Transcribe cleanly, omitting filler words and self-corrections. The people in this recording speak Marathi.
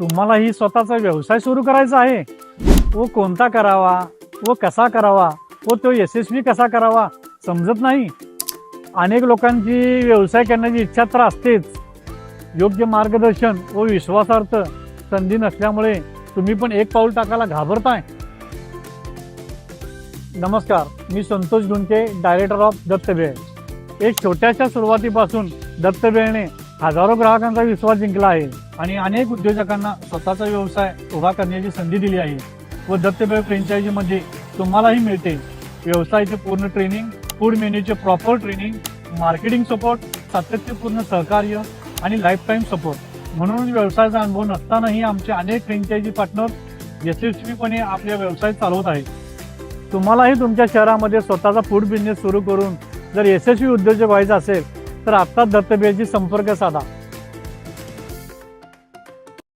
तुम्हालाही स्वतःचा व्यवसाय सुरू करायचा आहे, व कोणता करावा व कसा करावा व तो यशस्वी कसा करावा समजत नाही. अनेक लोकांची व्यवसाय करण्याची इच्छा तर असतेच, योग्य मार्गदर्शन व विश्वासार्थ संधी नसल्यामुळे तुम्ही पण एक पाऊल टाकायला घाबरताय. नमस्कार, मी संतोष डुंके, डायरेक्टर ऑफ दत्त भेळ. एक छोट्याशा सुरुवातीपासून दत्त भेळने हजारो ग्राहकांचा विश्वास जिंकला आहे आणि अनेक उद्योजकांना स्वतःचा व्यवसाय उभा करण्याची संधी दिली आहे. व दत्त भेळ फ्रँचायझीमध्ये तुम्हालाही मिळते व्यवसायाचे पूर्ण ट्रेनिंग, फूड मेन्यूचे प्रॉपर ट्रेनिंग, मार्केटिंग सपोर्ट, सातत्यपूर्ण सहकार्य आणि लाईफ टाईम सपोर्ट. म्हणून व्यवसायाचा अनुभव नसतानाही आमचे अनेक फ्रँचायझी पार्टनर यशस्वीपणे आपले व्यवसाय चालवत आहेत. तुम्हालाही तुमच्या शहरामध्ये स्वतःचा फूड बिझनेस सुरू करून जर यशस्वी उद्योजक व्हायचा असेल तर आत्ताच दत्त भेळशी संपर्क साधा.